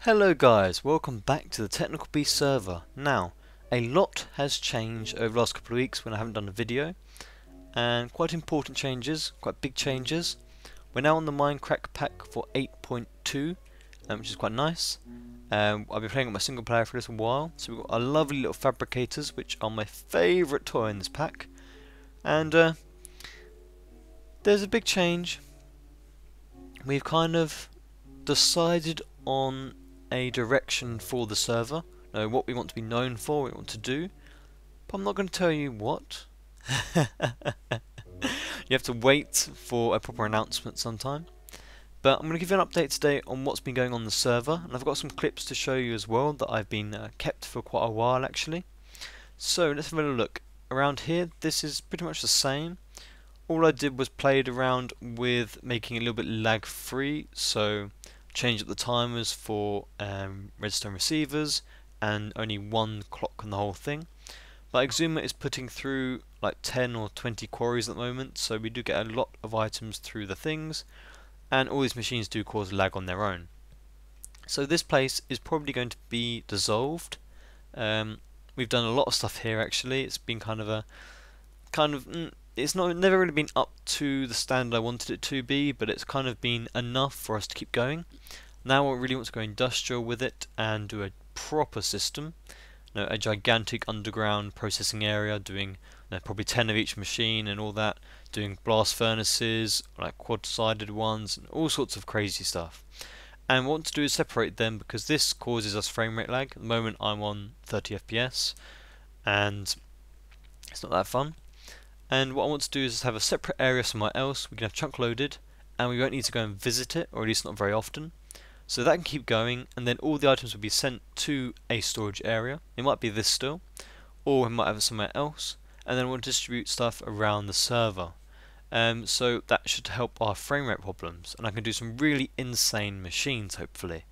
Hello guys, welcome back to the Technical Beast server. Now, a lot has changed over the last couple of weeks when I haven't done a video, and quite important changes, quite big changes. We're now on the Mindcrack pack for 8.2, which is quite nice. I've been playing on my single player for a little while, so we've got our lovely little fabricators, which are my favourite toy in this pack. And there's a big change. We've kind of decided on a direction for the server, what we want to be known for, what we want to do, but I'm not going to tell you what. You have to wait for a proper announcement sometime. But I'm going to give you an update today on what's been going on the server, and I've got some clips to show you as well that I've been kept for quite a while actually. So let's have a little look. Around here, this is pretty much the same. All I did was played around with making it a little bit lag free, so change up the timers for redstone receivers and only one clock on the whole thing. But Exuma is putting through like 10 or 20 quarries at the moment, so we do get a lot of items through the things, and all these machines do cause lag on their own. So this place is probably going to be dissolved. We've done a lot of stuff here actually. It's been it's never really been up to the standard I wanted it to be, but it's kind of been enough for us to keep going. Now I really want to go industrial with it and do a proper system, a gigantic underground processing area, doing probably 10 of each machine and all that, doing blast furnaces, like quad-sided ones, and all sorts of crazy stuff. And what I want to do is separate them because this causes us frame rate lag. At the moment I'm on 30 FPS and it's not that fun. And what I want to do is have a separate area somewhere else. We can have chunk loaded and we won't need to go and visit it, or at least not very often. So that can keep going, and then all the items will be sent to a storage area. It might be this still, or we might have it somewhere else, and then we'll distribute stuff around the server. So that should help our frame rate problems, and I can do some really insane machines hopefully,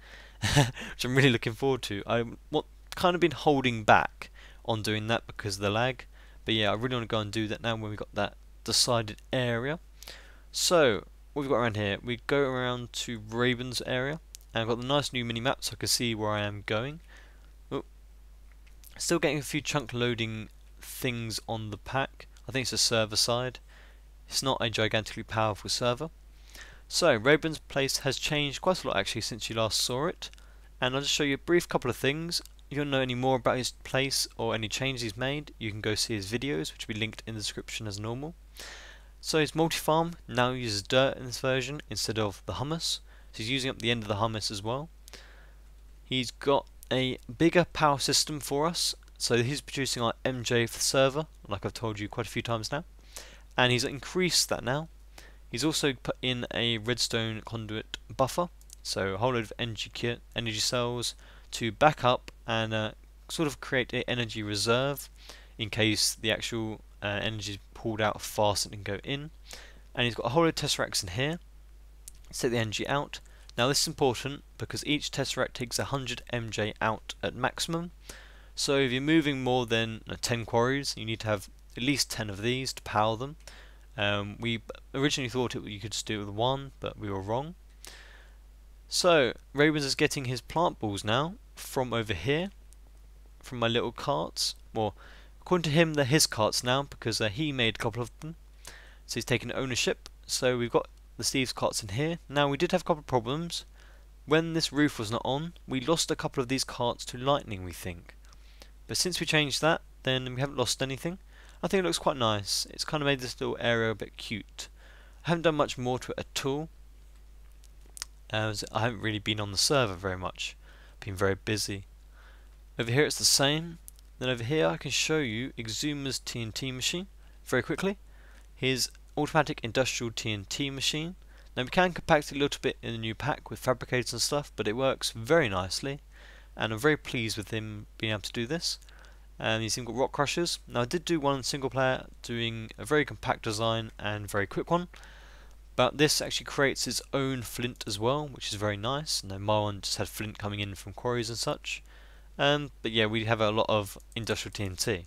which I'm really looking forward to. I've kind of been holding back on doing that because of the lag, but yeah, I really want to go and do that now when we've got that decided area. So what we've got around here, we go around to Raven's area, and I've got the nice new mini map so I can see where I am going. Oh, still getting a few chunk loading things on the pack. I think it's a server side. It's not a gigantically powerful server. So Raven's place has changed quite a lot actually since you last saw it, and I'll just show you a brief couple of things. If you want to know any more about his place or any changes he's made, you can go see his videos, which will be linked in the description as normal. So his multi-farm now uses dirt in this version instead of the hummus. So he's using up the end of the hummus as well. He's got a bigger power system for us. So he's producing our MJ for the server, like I've told you quite a few times now. And he's increased that now. He's also put in a redstone conduit buffer. So a whole load of energy cells to back up and sort of create an energy reserve in case the actual energy is pulled out fast and can go in. And he's got a whole load of tesseracts in here. Set the energy out. Now this is important because each tesseract takes 100 MJ out at maximum. So if you're moving more than 10 quarries, you need to have at least 10 of these to power them. We originally thought you could just do it with one, but we were wrong. So Ravens is getting his plant balls now from over here, from my little carts. Well, according to him, they're his carts now because he made a couple of them. So he's taken ownership. So we've got the Steve's carts in here. Now we did have a couple of problems. When this roof was not on, we lost a couple of these carts to lightning, we think. But since we changed that, then we haven't lost anything. I think it looks quite nice. It's kind of made this little area a bit cute. I haven't done much more to it at all, as I haven't really been on the server very much. Been very busy. Over here it's the same. Then over here I can show you Exuma's TNT machine very quickly. His automatic industrial TNT machine. Now we can compact it a little bit in the new pack with fabricators and stuff, but it works very nicely, and I'm very pleased with him being able to do this. And he's even got rock crushers. Now I did do one single player doing a very compact design and very quick one, but this actually creates its own flint as well, which is very nice. Now my one just had flint coming in from quarries and such. But yeah, we have a lot of industrial TNT.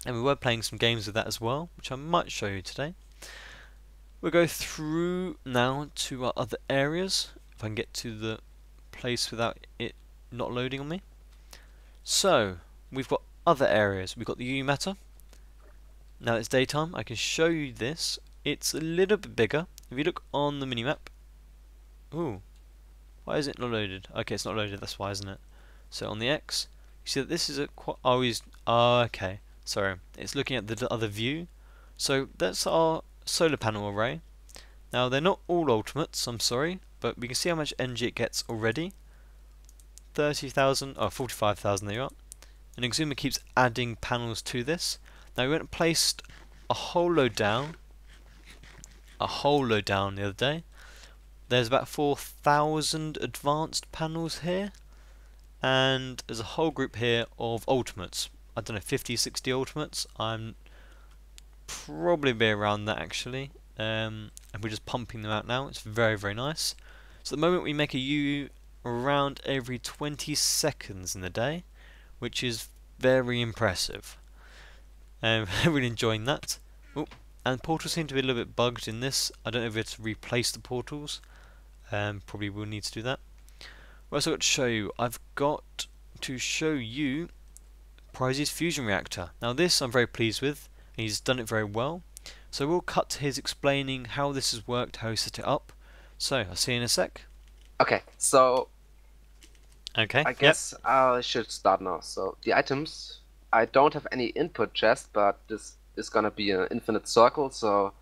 And we were playing some games with that as well, which I might show you today. We'll go through now to our other areas. If I can get to the place without it not loading on me. So, we've got other areas. We've got the UU matter. Now it's daytime, I can show you this. It's a little bit bigger. If you look on the minimap. Ooh, why is it not loaded? Okay, it's not loaded, that's why, isn't it? So on the X, you see that this is a okay, sorry. It's looking at the other view. So that's our solar panel array. Now they're not all ultimates, I'm sorry, but we can see how much energy it gets already. 30,000, oh 45,000 there you are. And Exuma keeps adding panels to this. Now we went and placed a whole load down the other day. There's about 4,000 advanced panels here, and there's a whole group here of ultimates. I don't know, 50, 60 ultimates. I'm probably be around that actually. And we're just pumping them out now. It's very, very nice. So at the moment we make a U around every 20 seconds in the day, which is very impressive. I'm really enjoying that. Oh, and portals seem to be a little bit bugged in this. I don't know if we have to replace the portals. Probably will need to do that. What else I've got to show you? I've got to show you Prizes fusion reactor. Now this I'm very pleased with. He's done it very well. So we'll cut to his explaining how this has worked, how he set it up. So I'll see you in a sec. Okay, so Okay. I guess I should start now. So the items, I don't have any input chest, but this is gonna be an infinite circle, so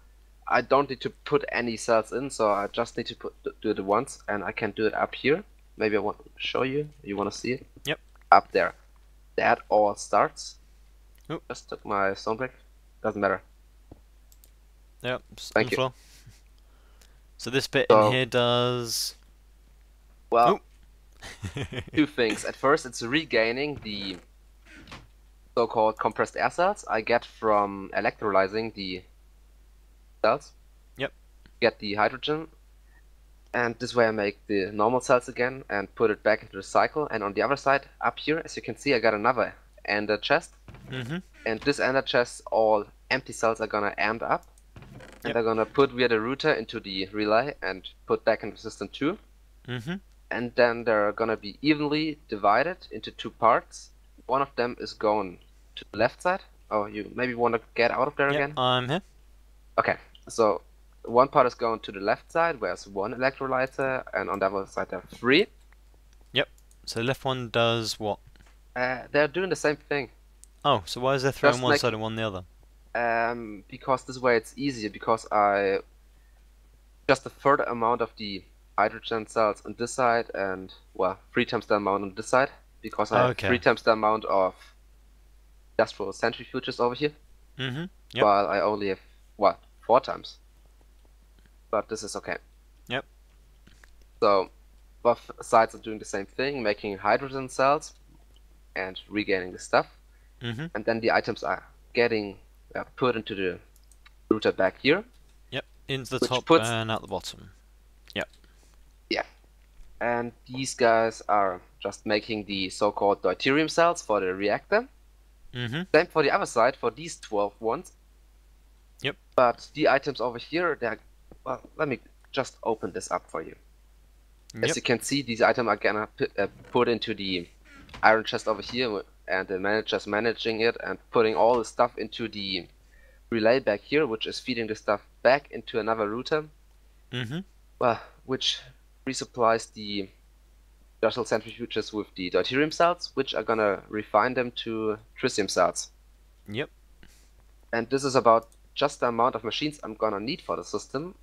I don't need to put any cells in, so I just need to do it once, and I can do it up here. Maybe I want to show you. You want to see it? Yep. Up there. That all starts. Oh. Just took my stone brick. Doesn't matter. Yep. Thank you. Floor. So this bit So, in here does. Well, two things. At first, it's regaining the so-called compressed air cells I get from electrolyzing the cells. Yep. Get the hydrogen, and this way I make the normal cells again and put it back into the cycle. And on the other side, up here, as you can see, I got another ender chest. And this ender chest, all empty cells are gonna end up, and they're gonna put via the router into the relay and put back into system 2. And then they're gonna be evenly divided into two parts. One of them is going to the left side. Oh, you maybe want to get out of there again? I'm here. Okay, so one part is going to the left side, where there's one electrolyzer, and on the other side there are 3. Yep. So the left one does what? They're doing the same thing. Oh, so why is there 3 on one like, side and 1 on the other? Because this way it's easier, because I just a third amount of the hydrogen cells on this side, and well, 3 times the amount on this side, because I have 3 times the amount of industrial centrifuges over here. Yep. While I only have, what, 4 times. But this is okay. Yep. So both sides are doing the same thing, making hydrogen cells and regaining the stuff. And then the items are getting put into the router back here. Yep, into the top and out the bottom. Yep. Yeah. And these guys are just making the so-called deuterium cells for the reactor. Same for the other side, for these 12 ones. Yep. But the items over here, they're... Well, let me just open this up for you. As you can see, these items are gonna put into the iron chest over here, and the manager's managing it and putting all the stuff into the relay back here, which is feeding the stuff back into another router. Well, which resupplies the industrial centrifuges with the deuterium cells, which are gonna refine them to tritium cells. Yep. And this is about just the amount of machines I'm gonna need for the system.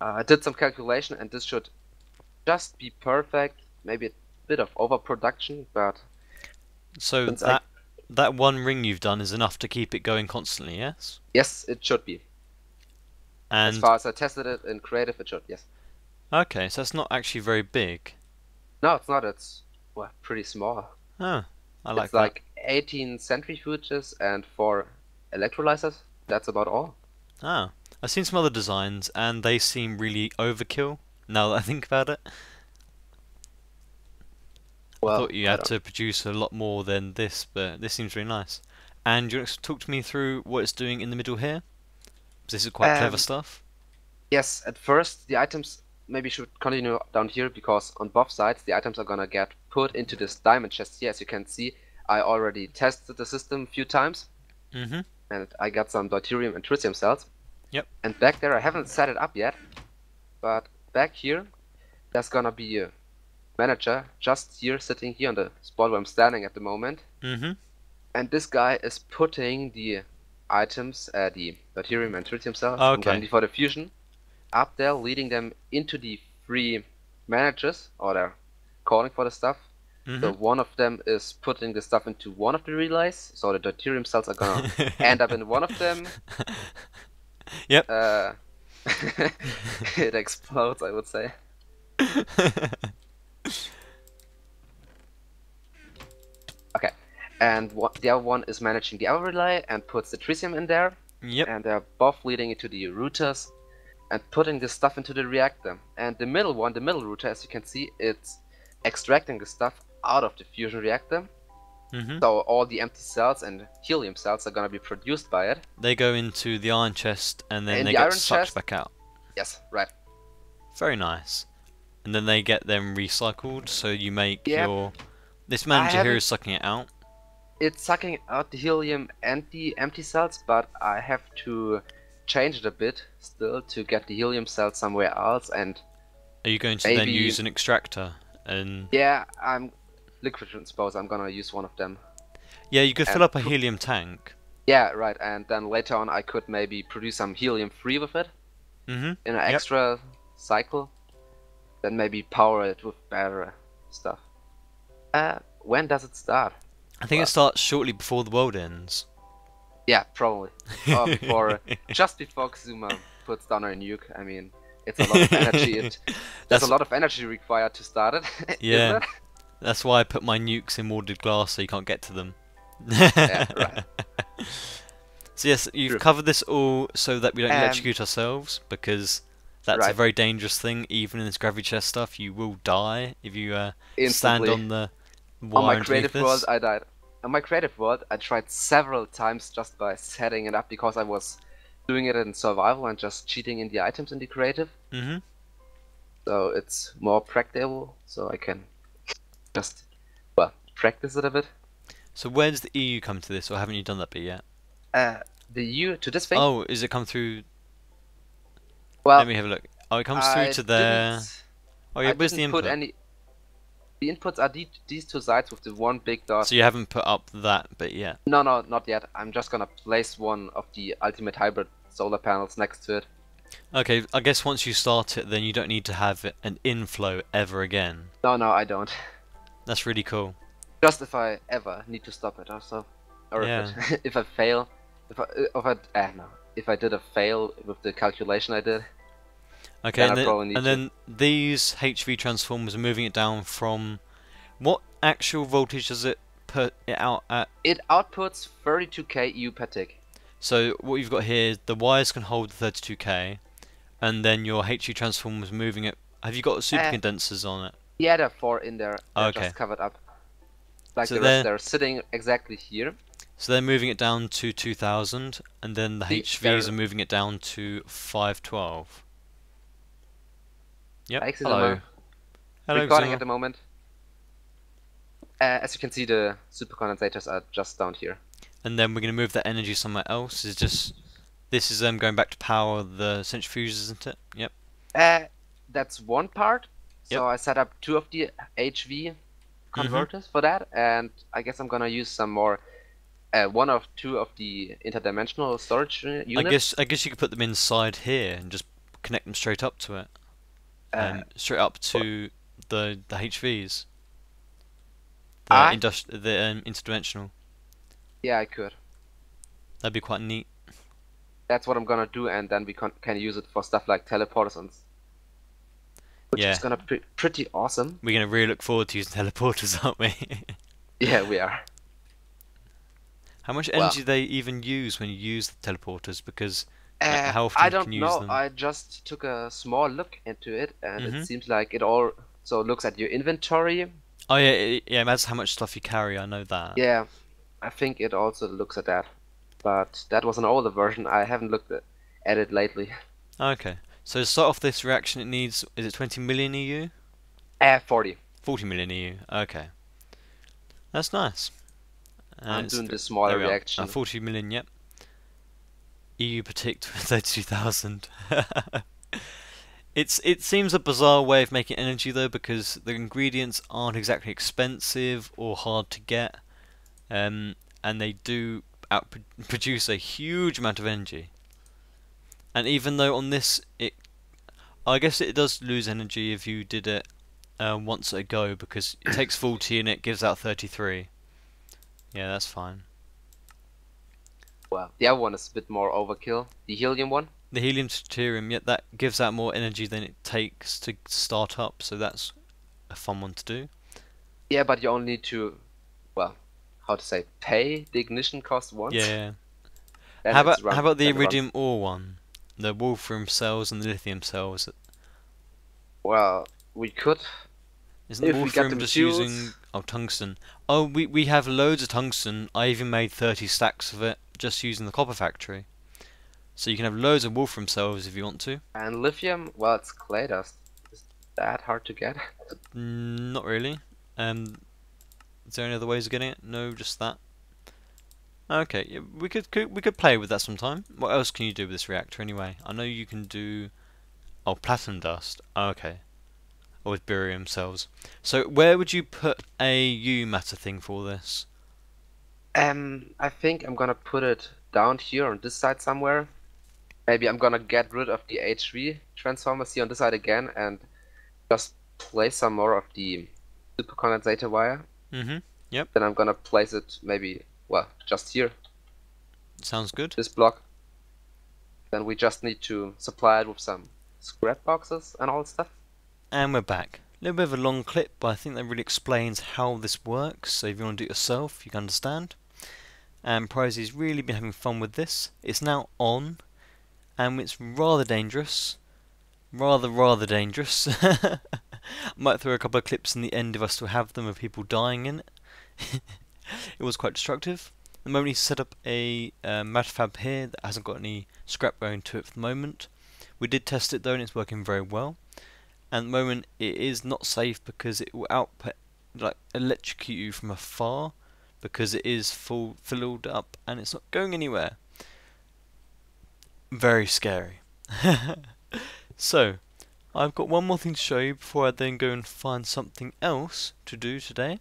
I did some calculation, and this should just be perfect. Maybe a bit of overproduction, but so that one ring you've done is enough to keep it going constantly, yes? Yes, it should be. And as far as I tested it in creative, it should, yes. Okay, so it's not actually very big. No, it's not. It's, well, pretty small. Oh, I like it's that. Like 18 centrifuges and 4 electrolyzers. That's about all. Ah, I've seen some other designs, and they seem really overkill, now that I think about it. Well, I thought you had to produce a lot more than this, but this seems really nice. And you want to talk to me through what it's doing in the middle here? This is quite clever stuff. Yes, at first the items maybe should continue down here, because on both sides the items are gonna get put into this diamond chest here. As you can see, I already tested the system a few times, and I got some deuterium and tritium cells. Yep. And back there, I haven't set it up yet, but back here there's gonna be a manager just here, sitting here on the spot where I'm standing at the moment. And this guy is putting the items, the deuterium and tritium cells, I'm gonna need for the fusion, up there, leading them into the 3 managers, or they're calling for the stuff. So one of them is putting the stuff into one of the relays, so the deuterium cells are gonna end up in one of them. Yep. It explodes, I would say. Okay, and the other one is managing the other relay and puts the tritium in there. Yep. And they're both leading into the routers and putting this stuff into the reactor. And the middle one, the middle router, as you can see, it's extracting the stuff out of the fusion reactor. So all the empty cells and helium cells are gonna be produced by it. They go into the iron chest and then they the get iron sucked chest, back out. Yes, right. Very nice. And then they get them recycled, so you make your... This manager here is sucking it out. It's sucking out the helium and the empty cells, but I have to change it a bit still to get the helium cells somewhere else. And are you going to then use an extractor? And yeah, I'm liquid transpose. I'm gonna use one of them. Yeah, you could fill up a helium tank. Yeah, right. And then later on, I could maybe produce some helium-free with it in an extra cycle. Then maybe power it with better stuff. When does it start? I think it starts shortly before the world ends. Yeah, probably. Or just before Kazuma puts down her nuke. I mean, it's a lot of energy. There's a lot of energy required to start it. Yeah, that's why I put my nukes in molded glass so you can't get to them. Yeah, right. So yes, you've covered this all so that we don't electrocute ourselves, because that's a very dangerous thing. Even in this gravity chest stuff, you will die if you stand on the wire. On my creative world, I died. On my creative world, I tried several times just by setting it up, because I was doing it in survival and just cheating in the items in the creative. So it's more practicable, so I can just, well, practice it a bit. So where does the EU come to this, or haven't you done that bit yet? The EU to this thing? Oh, is it come through? Well, let me have a look. Oh, it comes through to there. Oh yeah, where's the input? The inputs are these 2 sides with the one big dot. So you haven't put up that bit yet? No, not yet. I'm just gonna place one of the ultimate hybrid solar panels next to it. Okay, I guess once you start it, then you don't need to have an inflow ever again. No, I don't. That's really cool. Just if I ever need to stop it or so. Or if I fail. If I did a fail with the calculation I did. Okay, and then these HV transformers are moving it down from... What actual voltage does it put it out at? It outputs 32k EU per tick. So what you've got here is the wires can hold the 32k, and then your HV transformers moving it... Have you got super condensers on it? Yeah, there are 4 in there. They're just covered up. Like so they're sitting exactly here. So they're moving it down to 2000, and then the HVs are moving it down to 512. Yep. Hello. Hello. Recording at the moment. As you can see, the super condensators are just down here. And then we're going to move that energy somewhere else. This is going back to power the centrifuges, isn't it? Yep. That's one part. So I set up 2 of the HV converters for that, and I guess I'm gonna use some more. 1 or 2 of the interdimensional storage units. I guess you could put them inside here and just connect them straight up to it. Straight up to the HVs. The interdimensional. Yeah, I could. That'd be quite neat. That's what I'm gonna do, and then we can use it for stuff like teleporters and which is gonna be pretty awesome. We're gonna really look forward to using teleporters, aren't we? Yeah, we are. How much energy do they even use when you use the teleporters? Because how often can you use them? I just took a small look into it, and it seems like it also looks at your inventory. Oh yeah, imagine how much stuff you carry. I know that. Yeah, I think it also looks at that, but that was an older version. I haven't looked at it lately. Okay, So to start off this reaction, it needs, is it 20 million EU? 40. 40 million EU. Okay, that's nice. I'm It's doing the smaller there we are. reaction. 40 million. Yep. EU predict 32,000. It seems a bizarre way of making energy though, because the ingredients aren't exactly expensive or hard to get, and they do produce a huge amount of energy. And even though on this, I guess it does lose energy if you did it once a go, because it takes 40 and it gives out 33. Yeah, that's fine. Well, the other one is a bit more overkill. The helium one. The helium deuterium, yeah, that gives out more energy than it takes to start up, so that's a fun one to do. Yeah, but you only need to, well, how to say, pay the ignition cost once. Yeah. Then How it's about the then it runs. iridium ore one? The wolfram cells and the lithium cells. Well, we could, Isn't the if we got wolfram the just materials. using tungsten? Oh, we have loads of tungsten. I even made 30 stacks of it just using the copper factory. So you can have loads of wolfram cells if you want to. And lithium, well, it's clay dust. Is that hard to get? Not really. Is there any other ways of getting it? No, just that. Okay, yeah, we could play with that sometime. What else can you do with this reactor anyway? I know you can do platinum dust. Okay, or with barium cells. So where would you put a U matter thing for this? I think I'm gonna put it down here on this side somewhere. Maybe I'm gonna get rid of the HV transformers here on this side again and just place some more of the super condensator wire. Yep. Then I'm gonna place it maybe, well, just here, Sounds good. this block. Then we just need to supply it with some scrap boxes and all that stuff. And we're back. A little bit of a long clip, but I think that really explains how this works. So if you want to do it yourself, you can understand. And Prizzy's really been having fun with this. It's now on, and it's rather dangerous. Rather dangerous. Might throw a couple of clips in the end if I still have them of people dying in it. It was quite destructive. At the moment he's set up a matfab here that hasn't got any scrap going to it for the moment. We did test it though and it's working very well. And at the moment it is not safe because it will output, like, electrocute you from afar, because it is filled up and it's not going anywhere. Very scary. So, I've got one more thing to show you before I then go and find something else to do today.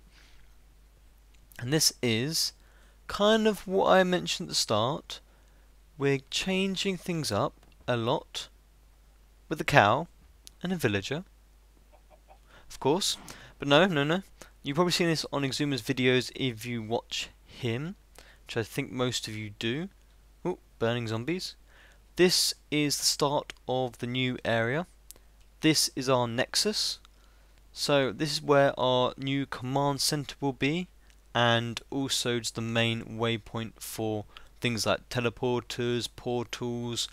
And this is kind of what I mentioned at the start. We're changing things up a lot with a cow and a villager, of course. But no. You've probably seen this on Exuma's videos if you watch him, which I think most of you do. Oh, burning zombies. This is the start of the new area. This is our nexus. So this is where our new command center will be, and also just the main waypoint for things like teleporters, portals,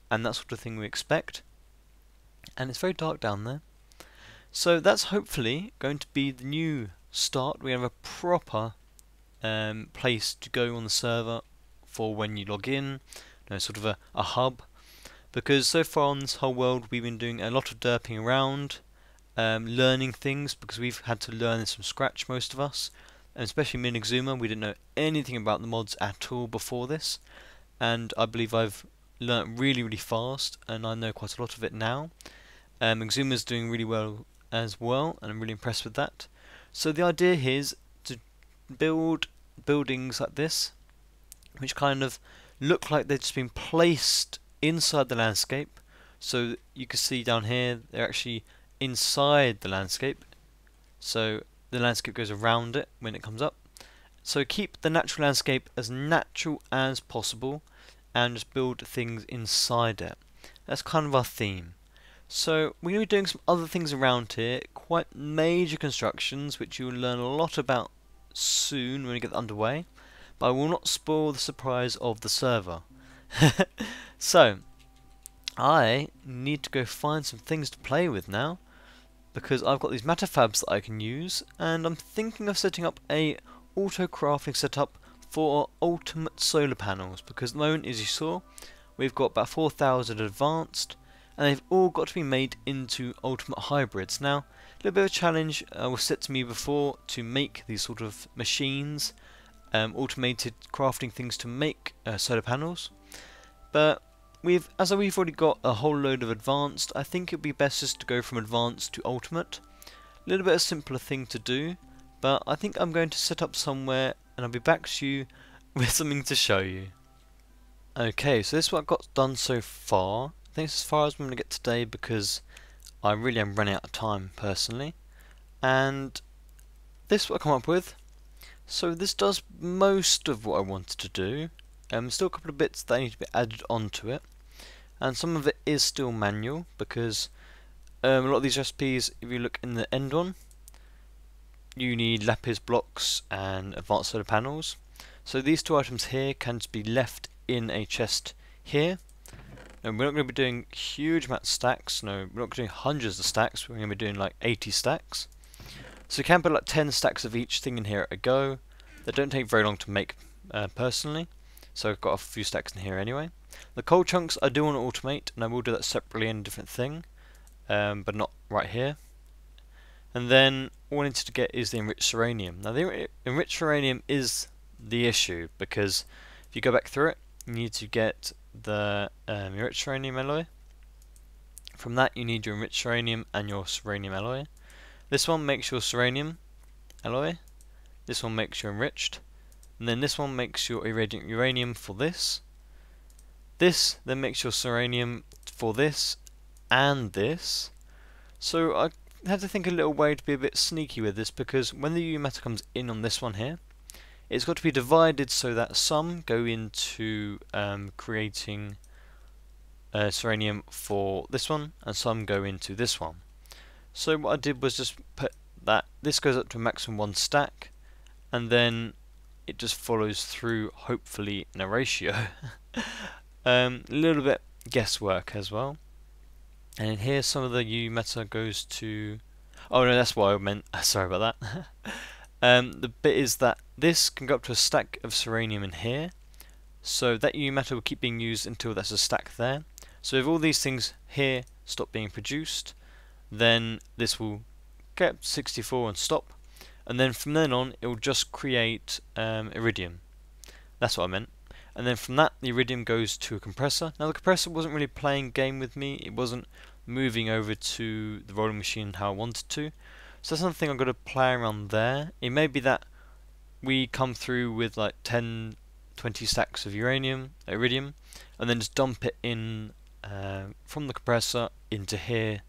and that sort of thing we expect. And it's very dark down there. So that's hopefully going to be the new start. We have a proper place to go on the server for when you log in, sort of a hub. Because so far on this whole world we've been doing a lot of derping around, learning things, because we've had to learn this from scratch, most of us. And especially me and Exuma, we didn't know anything about the mods at all before this. And I believe I've learnt really fast, and I know quite a lot of it now. Exuma's doing really well as well, and I'm really impressed with that. So the idea here is to build buildings like this, which kind of look like they've just been placed inside the landscape. So you can see down here they're actually inside the landscape, so the landscape goes around it when it comes up. So keep the natural landscape as natural as possible and just build things inside it. That's kind of our theme. So we're going to be doing some other things around here, quite major constructions which you'll learn a lot about soon when we get underway, but I will not spoil the surprise of the server. So I need to go find some things to play with now, because I've got these matter fabs that I can use, and I'm thinking of setting up a auto crafting setup for ultimate solar panels, because at the moment, as you saw, we've got about 4,000 advanced, and they've all got to be made into ultimate hybrids. Now, a little bit of a challenge was set to me before to make these sort of machines, automated crafting things to make solar panels, but as we've already got a whole load of advanced, I think it would be best just to go from advanced to ultimate. A little bit of a simpler thing to do, but I think I'm going to set up somewhere and I'll be back to you with something to show you. Okay, so this is what I've got done so far. I think it's as far as I'm going to get today because I really am running out of time personally. And this is what I come up with. So this does most of what I wanted to do. Still a couple of bits that need to be added onto it. And some of it is still manual because a lot of these recipes, if you look in the end one, you need lapis blocks and advanced solar panels. So these two items here can just be left in a chest here. And we're not going to be doing huge amounts of stacks. No, we're not doing hundreds of stacks. We're going to be doing like 80 stacks. So you can put like 10 stacks of each thing in here at a go. They don't take very long to make personally. So I've got a few stacks in here anyway. The coal chunks I do want to automate, and I will do that separately in a different thing. But not right here. And then all I need to get is the enriched uranium. Now the enriched uranium is the issue because if you go back through it, you need to get the enriched uranium alloy. From that you need your enriched uranium and your uranium alloy. This one makes your uranium alloy. This one makes your enriched. And then this one makes your irradiant uranium for this. This then makes your uranium for this and this. So I had to think a little way to be a bit sneaky with this because when the UV matter comes in on this one here, it's got to be divided so that some go into creating uranium for this one and some go into this one. So what I did was just put that this goes up to a maximum 1 stack and then it just follows through hopefully in a ratio. A little bit guesswork as well. And in here some of the UV matter goes to... Oh no, that's what I meant. Sorry about that. The bit is that this can go up to a stack of uranium in here. So that UV matter will keep being used until there's a stack there. So if all these things here stop being produced, then this will get up to 64 and stop. And then from then on, it will just create iridium. That's what I meant. And then from that, the iridium goes to a compressor. Now the compressor wasn't really playing game with me. It wasn't moving over to the rolling machine how I wanted to. So that's something I've got to play around there. It may be that we come through with like 10, 20 stacks of iridium, and then just dump it in from the compressor into here,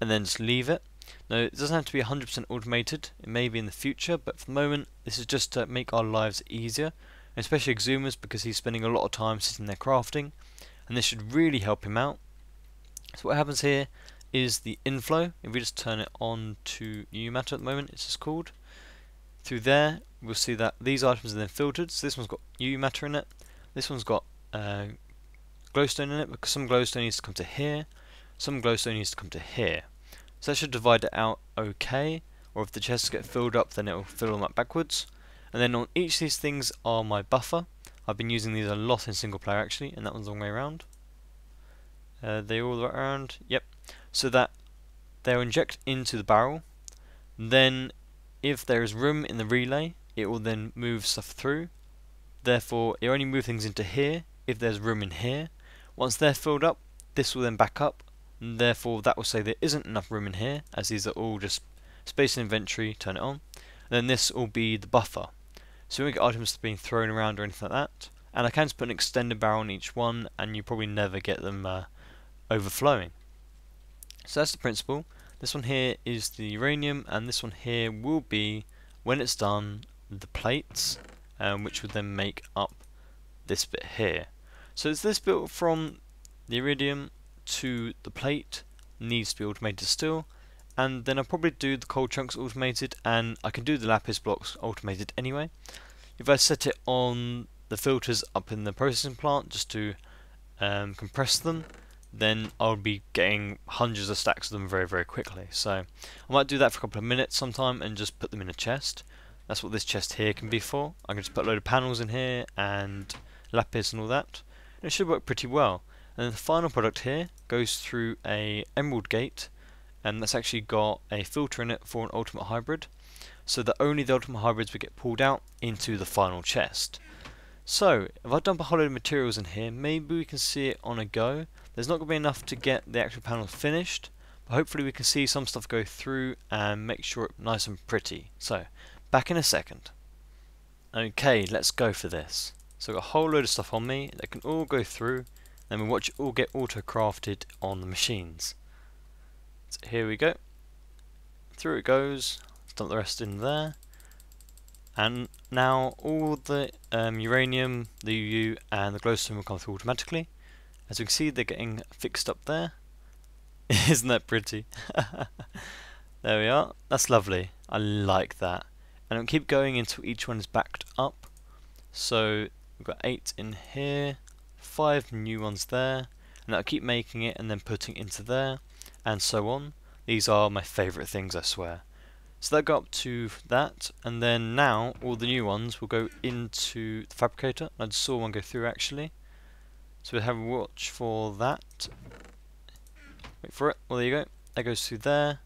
and then just leave it. Now it doesn't have to be 100% automated. It may be in the future, but for the moment, this is just to make our lives easier. Especially Exumer's because he's spending a lot of time sitting there crafting, and this should really help him out. So what happens here is the inflow. If we just turn it on to UV matter at the moment, it's just called. Through there, we'll see that these items are then filtered. So this one's got UV matter in it. This one's got glowstone in it because some glowstone needs to come to here, some glowstone needs to come to here. So that should divide it out okay. Or if the chests get filled up, then it will fill them up backwards. And then on each of these things are my buffer. I've been using these a lot in single player actually, and that one's the wrong way around. They all are around, yep. So that they'll inject into the barrel. Then if there is room in the relay, it will then move stuff through. Therefore, it only moves things into here if there's room in here. Once they're filled up, this will then back up. And therefore, that will say there isn't enough room in here, as these are all just space and inventory, turn it on. And then this will be the buffer. So we won't get items being thrown around or anything like that. And I can just put an extended barrel on each one, and you probably never get them overflowing. So that's the principle. This one here is the uranium, and this one here will be, when it's done, the plates, which would then make up this bit here. So it's this bit from the iridium to the plate needs to be automated still, and then I'll probably do the coal chunks automated, and I can do the lapis blocks automated anyway. If I set it on the filters up in the processing plant just to compress them, then I'll be getting hundreds of stacks of them very, very quickly. So I might do that for a couple of minutes sometime and just put them in a chest. That's what this chest here can be for. I can just put a load of panels in here and lapis and all that. And it should work pretty well. And then the final product here goes through a emerald gate, and that's actually got a filter in it for an ultimate hybrid, so that only the ultimate hybrids would get pulled out into the final chest. So if I dump a whole load of materials in here, maybe we can see it on a go. There's not going to be enough to get the actual panel finished, but hopefully we can see some stuff go through and make sure it's nice and pretty. So back in a second. Okay, let's go for this. So I've got a whole load of stuff on me that can all go through, and we watch it all get auto-crafted on the machines. So here we go. Through it goes. Dump the rest in there. And now all the uranium, the UU and the glowstone will come through automatically. As you can see, they're getting fixed up there. Isn't that pretty? There we are. That's lovely. I like that. And it'll keep going until each one is backed up. So we've got 8 in here, 5 new ones there, and that'll keep making it and then putting it into there, and so on. These are my favourite things, I swear. So that got up to that, and then now all the new ones will go into the fabricator. I just saw one go through actually. So we'll have a watch for that. Wait for it. Well, there you go. That goes through there,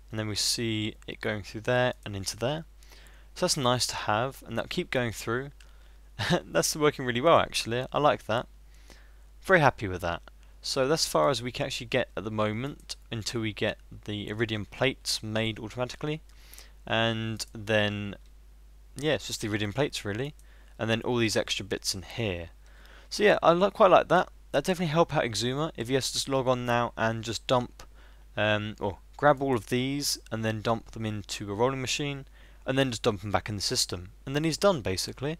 and then we see it going through there and into there. So that's nice to have, and that'll keep going through. That's working really well actually. I like that. Very happy with that. So that's as far as we can actually get at the moment until we get the iridium plates made automatically. And then, yeah, it's just the iridium plates really, and then all these extra bits in here. So yeah, I quite like that. That definitely help out Exuma if he has to just log on now and just dump, or grab all of these and then dump them into a rolling machine, and then just dump them back in the system, and then he's done basically.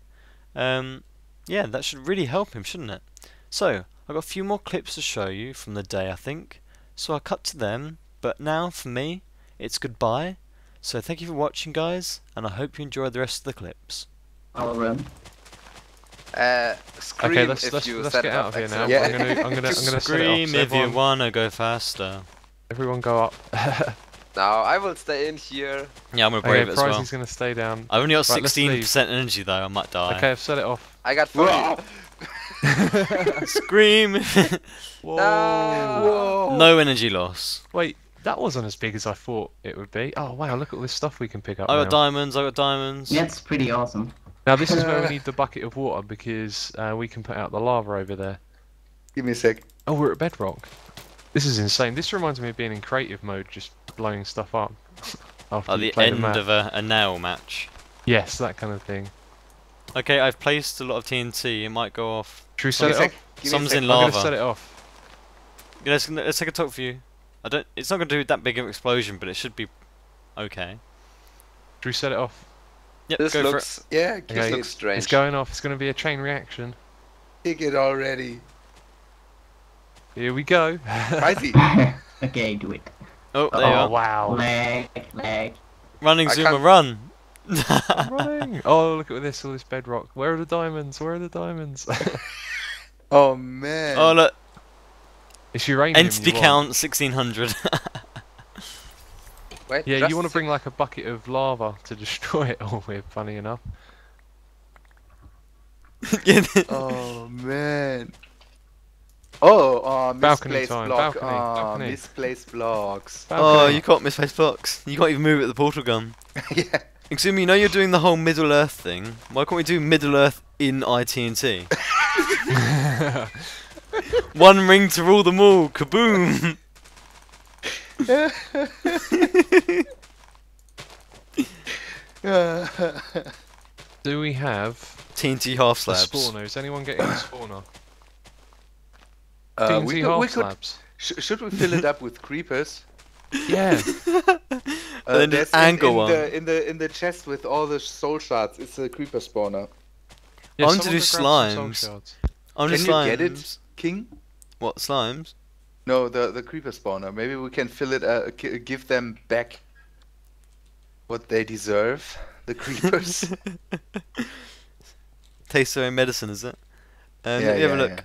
Yeah, that should really help him, shouldn't it? So I've got a few more clips to show you from the day, I think. So I'll cut to them, but now for me, it's goodbye. So thank you for watching, guys, and I hope you enjoyed the rest of the clips. I'll run. Scream Okay, let's if you get set out up of here now. Yeah. I'm gonna set it off. Scream So if you everyone, wanna go faster. everyone go up. Now I will stay in here. Yeah, I'm gonna brave Okay, it as well. Prizey's gonna stay down. I've only got Right, let's 16% energy though, I might die. Okay, I've set it off. I got 40. Scream! Whoa. No. No energy loss. Wait, that wasn't as big as I thought it would be. Oh wow, look at all this stuff we can pick up I now. got diamonds, I got diamonds. That's pretty awesome. Now this is where we need the bucket of water because we can put out the lava over there. Give me a sec. Oh, we're at bedrock. This is insane. This reminds me of being in creative mode, just blowing stuff up. After At you the play the end map. of a nail match. Yes, that kind of thing. Okay, I've placed a lot of TNT, it might go off. Should we set it off? Some's in I'm gonna lava. set it off. Yeah, let's take a talk for you. It's not going to do that big of an explosion, but it should be okay. Should we set it off? Yep, This go looks, yeah, Okay, this looks strange. It's going off. It's going to be a chain reaction. Kick it already. Here we go. Pricey. Okay, do it. for it. Oh, there you Oh are. wow. Lag. Running I Zuma, can't- run! I'm running. Oh, look at this, all this bedrock. Where are the diamonds? Where are the diamonds? Oh man. Oh look, It's uranium. entity you want. count 1600. Wait, Yeah, just you want to bring like a bucket of lava to destroy it all with, funny enough. Oh man. Oh, Balcony misplaced time, block. balcony, Oh, balcony. misplaced blocks. Oh, Balcony. you can't misplace blocks. You can't even move it with the portal gun. Yeah. Exumi, you know you're doing the whole Middle Earth thing. Why can't we do Middle Earth in ITNT? One ring to rule them all. Kaboom! Do we have TNT half a slabs. spawner? Is anyone getting a spawner? we TNT could, half we could, slabs. should we fill it up with creepers? Yeah. Then there's just angle one. in the chest with all the soul shards. It's a creeper spawner. Yeah, I want to someone do go grab some soul slimes. shards. I'm Can just you slimes. get it, King? What, slimes? No, the creeper spawner. Maybe we can fill it. Give them back what they deserve. The creepers. Taste their own medicine, is it? Yeah, Let me have a yeah, look.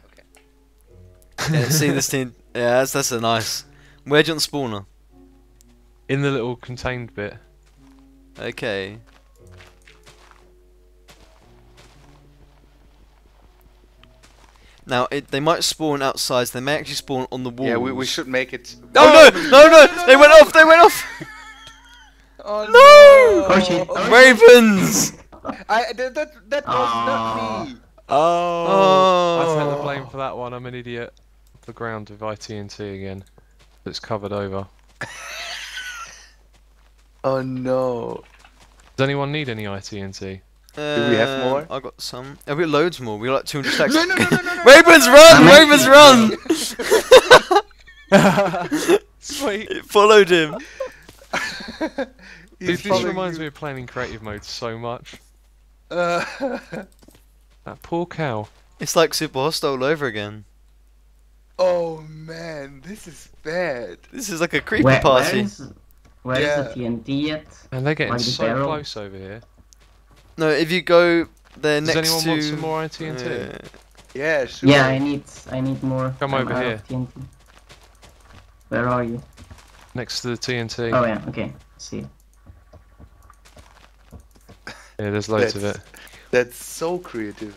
Yeah, see this team. Yeah, that's a nice. Where do you want the spawner? In the little contained bit. Now, they might spawn outside, so they may actually spawn on the walls. Yeah, we should make it. Oh no! They went off! They went off! Oh No! Oh shit! Oh, Ravens! That was not me. Oh, I take the Oh. blame for that one. I'm an idiot. The ground with ITNT again. It's covered over. Oh no. Does anyone need any ITNT? Do we have more? I got some. I've got loads more. We got like 200 stacks. No. Ravens run! Ravens run! Sweet. It followed him. He's This following reminds you. me of playing in creative mode so much. Uh, That poor cow. It's like Super Hostile all over again. oh man, this is bad. This is like a creepy where party. is the TNT yet? And they're getting Like the so barrel? close over here. No, if you go there Does next anyone to. want some more ITNT? Yeah, sure. Yeah, I need more. Come I'm over out here. of TNT. Where are you? Next to the TNT. Oh yeah, okay. See. Yeah, there's loads of it. That's so creative.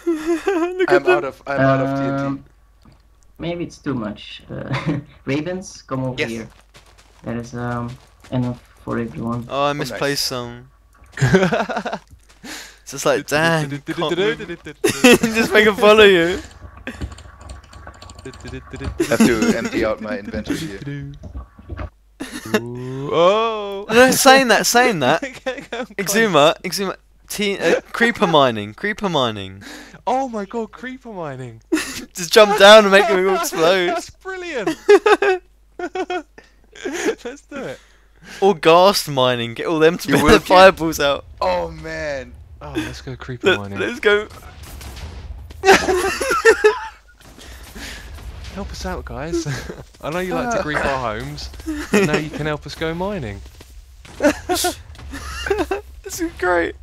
Look I'm at them. out of TNT. Maybe it's too much. Ravens, come over Yes. here. There is enough for everyone. Oh, I nice. misplaced some. It's just like, damn. Can't move. Just make him follow you. Have to empty out my inventory here. Oh! No, saying that. Exuma, creeper mining. Oh my god, creeper mining! Just jump down and make them all explode. That's brilliant! Let's do it. Or ghast mining, get all them to You put will the get- fireballs out. Oh man. Oh, let's go creeper mining. Let's go. Help us out, guys. I know you like to grief our homes, but now you can help us go mining. This is great.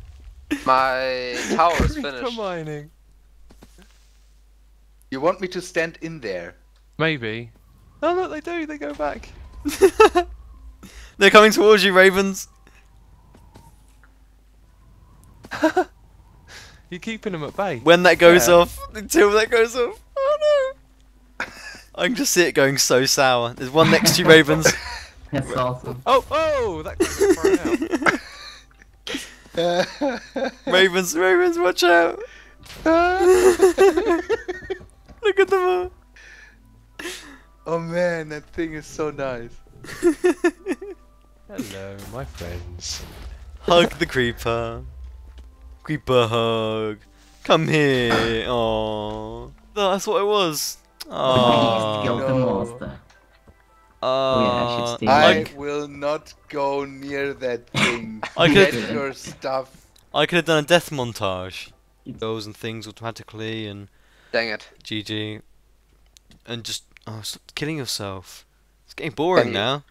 My tower is Creeper finished. mining. You want me to stand in there? Maybe. Oh look, they do. They go back. They're coming towards you, Ravens. You're keeping them at bay. When that goes Yeah. off, until that goes off. Oh no! I can just see it going so sour. There's one next to you, Ravens. That's awesome. Oh, that got thrown out. Ravens, watch out! Look at them all. Oh man, that thing is so nice. Hello, my friends. Hug the creeper. Creeper hug. Come here. Aww. That's what it was. Please Aww. kill the no. monster. Oh, yeah, I should stay I back. will not go near that thing. I Get could- your stuff. I could have done a death montage. Goals and things automatically and Dang it. GG. And just stop killing yourself. It's getting boring now.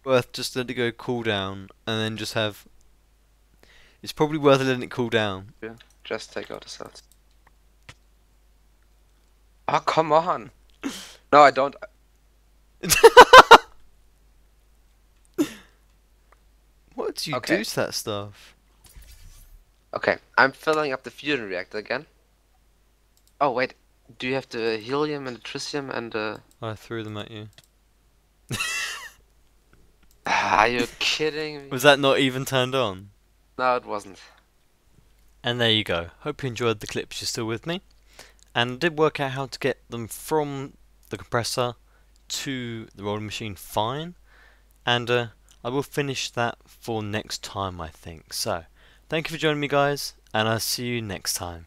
Worth just let it go cool down and then just have. It's probably worth letting it cool down. Yeah, just take out the cells. Oh, come on. No, I don't. What do you Okay. do to that stuff? Okay, I'm filling up the fusion reactor again. Oh, wait. Do you have the helium and the tritium and the... I threw them at you. Are you kidding me? Was that not even turned on? No, it wasn't. And there you go. Hope you enjoyed the clips. You're still with me. And I did work out how to get them from the compressor to the rolling machine fine. And I will finish that for next time, I think. So, thank you for joining me, guys. And I'll see you next time.